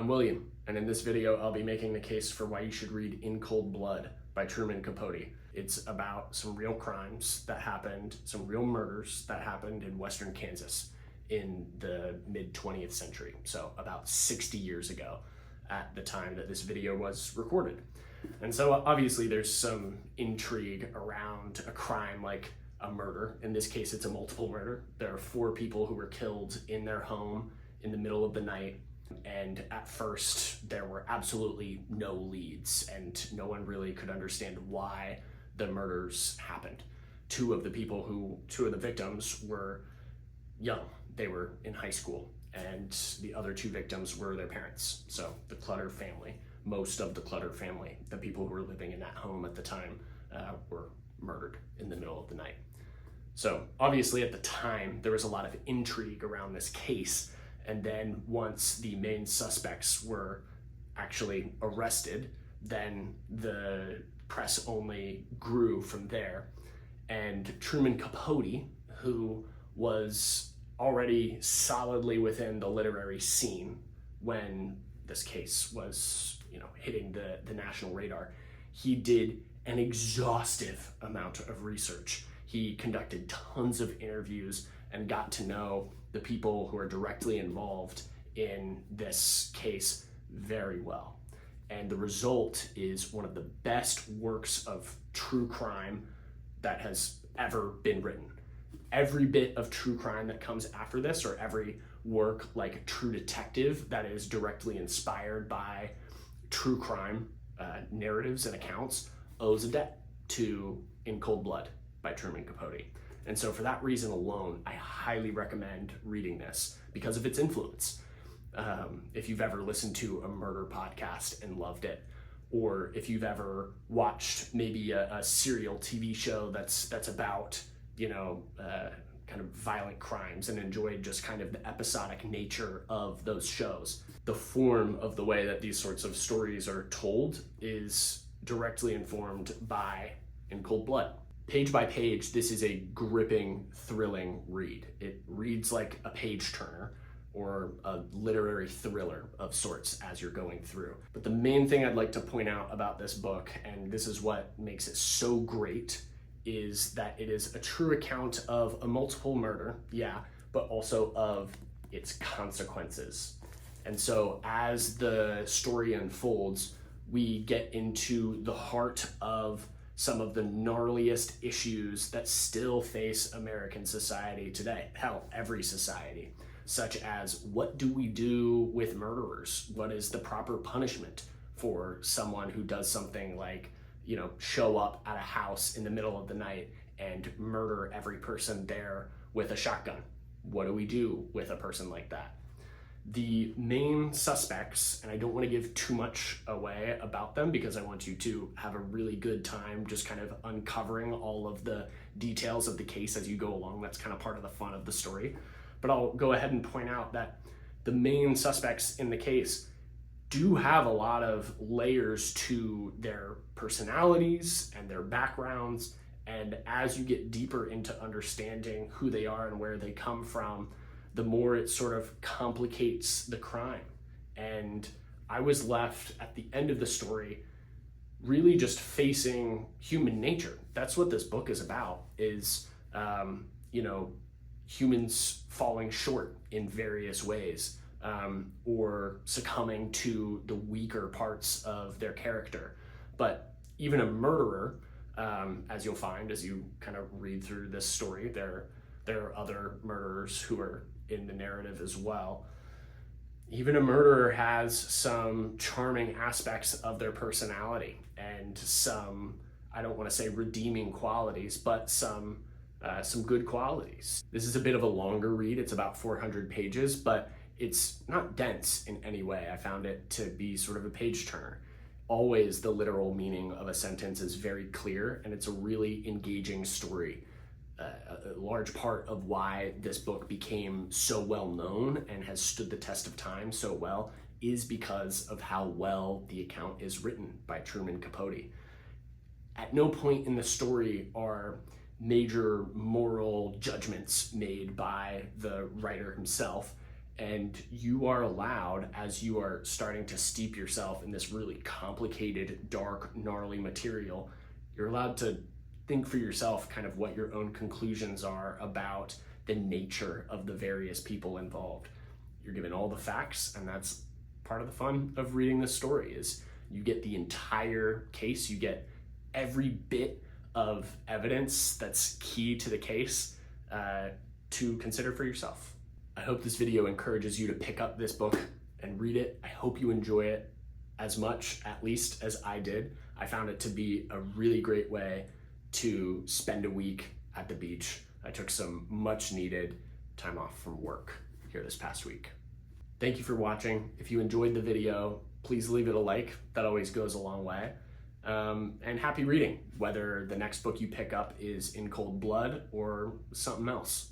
I'm William, and in this video I'll be making the case for why you should read In Cold Blood by Truman Capote. It's about some real crimes that happened, some real murders that happened in western Kansas in the mid-20th century, so about 60 years ago at the time that this video was recorded. And so obviously there's some intrigue around a crime like a murder. In this case, it's a multiple murder. There are 4 people who were killed in their home in the middle of the night. And at first, there were absolutely no leads, and no one really could understand why the murders happened. Two of the victims were young. They were in high school, and the other 2 victims were their parents. So the Clutter family, most of the Clutter family, the people who were living in that home at the time, were murdered in the middle of the night. So obviously at the time, there was a lot of intrigue around this case. And then once the main suspects were actually arrested, then the press only grew from there. And Truman Capote, who was already solidly within the literary scene when this case was, hitting the national radar, he did an exhaustive amount of research. He conducted tons of interviews and got to know the people who are directly involved in this case very well. And the result is one of the best works of true crime that has ever been written. Every bit of true crime that comes after this, or every work like True Detective that is directly inspired by true crime narratives and accounts, owes a debt to In Cold Blood by Truman Capote. And so for that reason alone, I highly recommend reading this because of its influence. If you've ever listened to a murder podcast and loved it, or if you've ever watched maybe a serial TV show that's about, kind of violent crimes and enjoyed just kind of the episodic nature of those shows, the form of the way that these sorts of stories are told is directly informed by In Cold Blood. Page by page, this is a gripping, thrilling read. It reads like a page turner or a literary thriller of sorts as you're going through. But the main thing I'd like to point out about this book, and this is what makes it so great, is that it is a true account of a multiple murder, but also of its consequences. And so as the story unfolds, we get into the heart of some of the gnarliest issues that still face American society today. Hell, every society, such as what do we do with murderers? What is the proper punishment for someone who does something like, show up at a house in the middle of the night and murder every person there with a shotgun? What do we do with a person like that? The main suspects, and I don't want to give too much away about them because I want you to have a really good time just kind of uncovering all of the details of the case as you go along. That's kind of part of the fun of the story. But I'll go ahead and point out that the main suspects in the case do have a lot of layers to their personalities and their backgrounds. And as you get deeper into understanding who they are and where they come from, the more it sort of complicates the crime. And I was left at the end of the story really just facing human nature. That's what this book is about, is, humans falling short in various ways, or succumbing to the weaker parts of their character. But even a murderer, as you'll find as you kind of read through this story, there are other murderers who are in the narrative as well. Even a murderer has some charming aspects of their personality and some, I don't want to say redeeming qualities, but some good qualities. This is a bit of a longer read. It's about 400 pages, but it's not dense in any way. I found it to be sort of a page turner. Always the literal meaning of a sentence is very clear, and it's a really engaging story. A large part of why this book became so well known and has stood the test of time so well is because of how well the account is written by Truman Capote. At no point in the story are major moral judgments made by the writer himself, And you are allowed, as you are starting to steep yourself in this really complicated, dark, gnarly material, you're allowed to think for yourself kind of what your own conclusions are about the nature of the various people involved. You're given all the facts, and that's part of the fun of reading this story, is you get the entire case, you get every bit of evidence that's key to the case to consider for yourself. I hope this video encourages you to pick up this book and read it. I hope you enjoy it as much, at least, as I did. I found it to be a really great way to spend a week at the beach. I took some much needed time off from work here this past week. Thank you for watching. If you enjoyed the video, please leave it a like. That always goes a long way. And happy reading, whether the next book you pick up is In Cold Blood or something else.